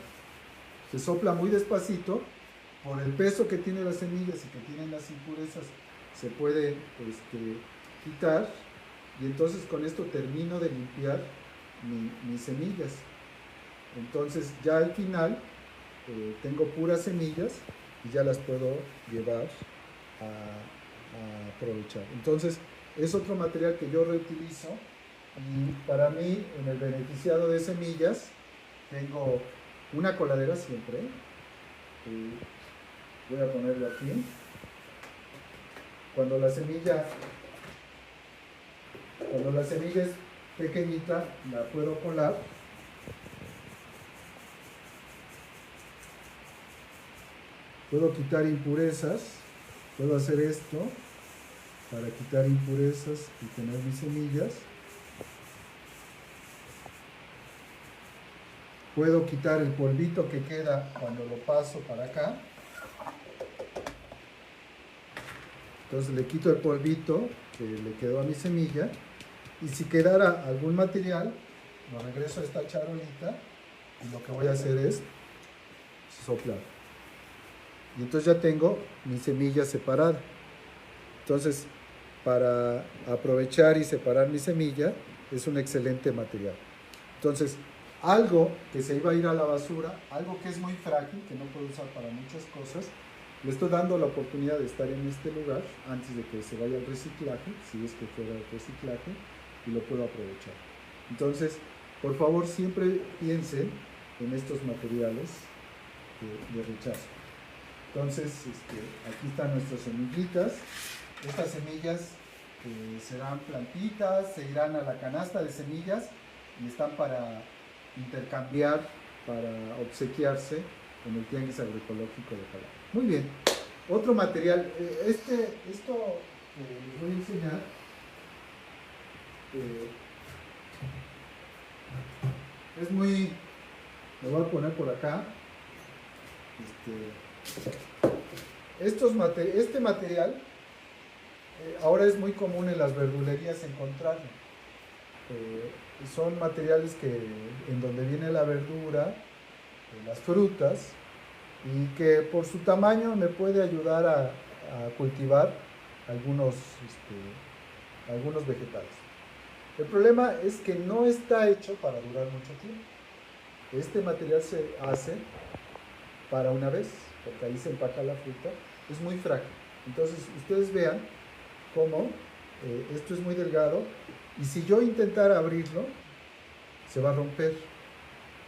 Se sopla muy despacito, por el peso que tiene las semillas y que tienen las impurezas, se puede quitar, y entonces con esto termino de limpiar mis semillas. Entonces ya al final tengo puras semillas y ya las puedo llevar a aprovechar. Entonces es otro material que yo reutilizo y para mí en el beneficiado de semillas tengo una coladera siempre. Voy a ponerlo aquí. Cuando la semilla es pequeñita, la puedo colar. Puedo quitar impurezas. Puedo hacer esto para quitar impurezas y tener mis semillas. Puedo quitar el polvito que queda cuando lo paso para acá. Entonces le quito el polvito que le quedó a mi semilla y si quedara algún material, lo regreso a esta charolita y lo que voy a hacer es soplar. Y entonces ya tengo mi semilla separada. Entonces, para aprovechar y separar mi semilla, es un excelente material. Entonces, algo que se iba a ir a la basura, algo que es muy frágil, que no puedo usar para muchas cosas, le estoy dando la oportunidad de estar en este lugar antes de que se vaya al reciclaje, si es que fuera el reciclaje, y lo puedo aprovechar. Entonces, por favor, siempre piensen en estos materiales de rechazo. Entonces, aquí están nuestras semillitas. Estas semillas serán plantitas, se irán a la canasta de semillas y están para intercambiar, para obsequiarse en el Tianguis Agroecológico de Jalapa. Muy bien. Otro material, esto que les voy a enseñar, es muy, lo voy a poner por acá. Este material ahora es muy común en las verdulerías encontrarlo. Son materiales en donde viene la verdura, las frutas, y que por su tamaño me puede ayudar a cultivar algunos vegetales. El problema es que no está hecho para durar mucho tiempo. Este material se hace para una vez, porque ahí se empaca la fruta, es muy frágil. Entonces ustedes vean cómo esto es muy delgado, y si yo intentara abrirlo, se va a romper,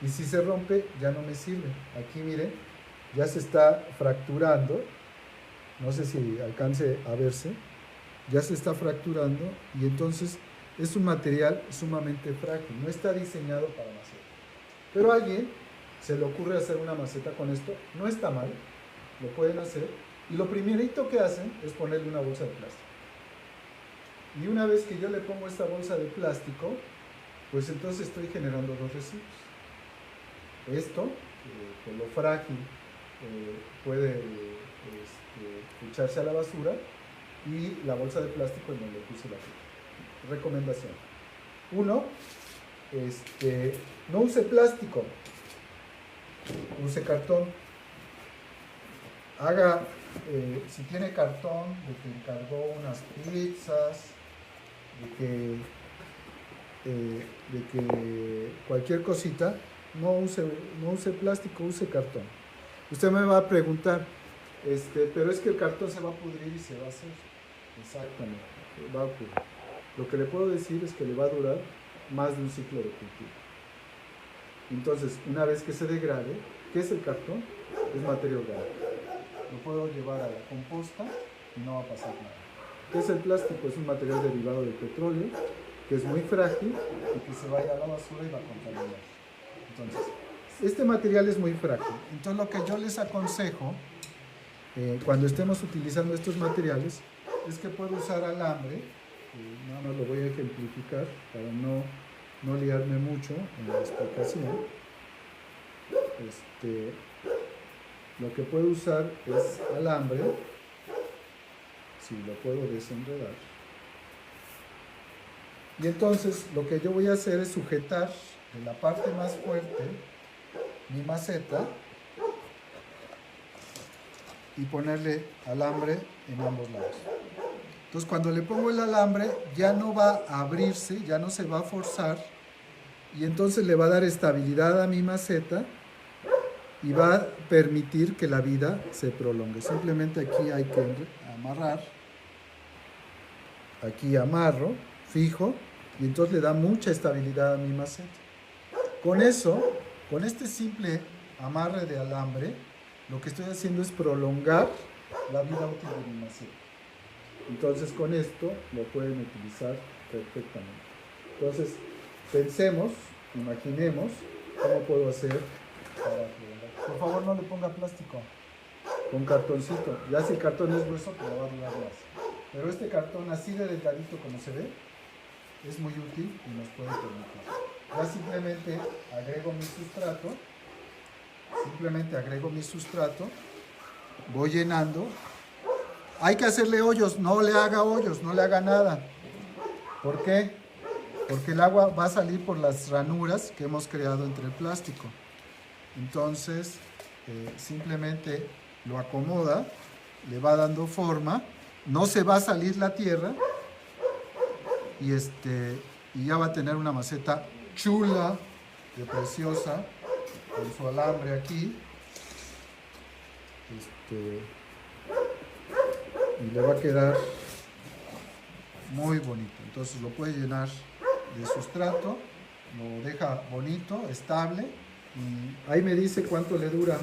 y si se rompe ya no me sirve. Aquí miren, ya se está fracturando, no sé si alcance a verse, ya se está fracturando, y entonces es un material sumamente frágil, no está diseñado para maceta. Pero a alguien se le ocurre hacer una maceta con esto, no está mal, lo pueden hacer, y lo primerito que hacen es ponerle una bolsa de plástico. Y una vez que yo le pongo esta bolsa de plástico, pues entonces estoy generando dos residuos. Esto, por lo frágil, puede echarse a la basura, y la bolsa de plástico en donde puse la fruta. Recomendación: 1, no use plástico, use cartón. Haga, si tiene cartón, de que encargó unas pizzas, de que cualquier cosita, no use plástico, use cartón. Usted me va a preguntar, pero es que el cartón se va a pudrir y se va a hacer. Exactamente, va a ocurrir. Lo que le puedo decir es que le va a durar más de un ciclo de cultivo. Entonces, una vez que se degrade, ¿qué es el cartón? Es materia orgánica. Lo puedo llevar a la composta y no va a pasar nada. ¿Qué es el plástico? Es un material derivado del petróleo, que es muy frágil y que se va a ir a la basura y va a contaminar. Entonces, este material es muy frágil. Entonces, lo que yo les aconsejo, cuando estemos utilizando estos materiales, es que puedo usar alambre. Nada más lo voy a ejemplificar para no liarme mucho en la explicación. Lo que puedo usar es alambre, si lo puedo desenredar. Y entonces lo que yo voy a hacer es sujetar de la parte más fuerte mi maceta y ponerle alambre en ambos lados. Entonces, cuando le pongo el alambre, ya no va a abrirse, ya no se va a forzar, y entonces le va a dar estabilidad a mi maceta y va a permitir que la vida se prolongue. Simplemente aquí hay que amarrar, aquí amarro, fijo, y entonces le da mucha estabilidad a mi maceta. Con eso, con este simple amarre de alambre, lo que estoy haciendo es prolongar la vida útil de mi maceta. Entonces, con esto lo pueden utilizar perfectamente. Entonces, pensemos, imaginemos cómo puedo hacer para prolongar. Por favor, no le ponga plástico, con cartoncito. Ya si el cartón es grueso, te va a durar más. Pero este cartón así de delgadito como se ve, es muy útil y nos puede permitir. Ya simplemente agrego mi sustrato, voy llenando. Hay que hacerle hoyos, no le haga hoyos, no le haga nada. ¿Por qué? Porque el agua va a salir por las ranuras que hemos creado entre el plástico. Entonces, simplemente lo acomoda, le va dando forma, no se va a salir la tierra y ya va a tener una maceta chula, de preciosa, con su alambre aquí. Y le va a quedar muy bonito. Entonces lo puede llenar de sustrato, lo deja bonito, estable, y ahí me dice cuánto le dura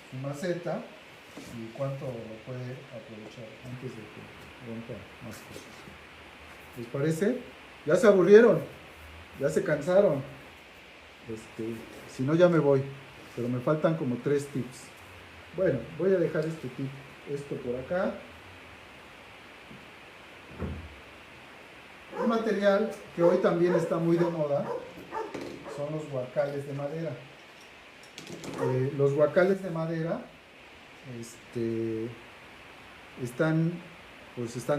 su maceta y cuánto lo puede aprovechar antes de que rompa más cosas. ¿Les parece? ¿Ya se aburrieron? ¿Ya se cansaron? Si no, ya me voy, pero me faltan como 3 tips. Bueno, voy a dejar esto por acá. Un material que hoy también está muy de moda son los guacales de madera. Los guacales de madera están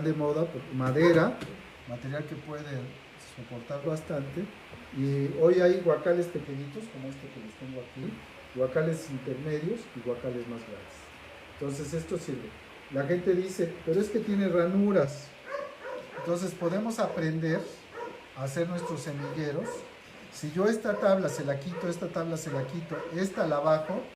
de moda. Madera, material que puede soportar bastante. Y hoy hay guacales pequeñitos como este que les tengo aquí, guacales intermedios y guacales más grandes. Entonces esto sirve. La gente dice, pero es que tiene ranuras. Entonces podemos aprender a hacer nuestros semilleros. Si yo esta tabla se la quito, esta tabla se la quito, esta la bajo,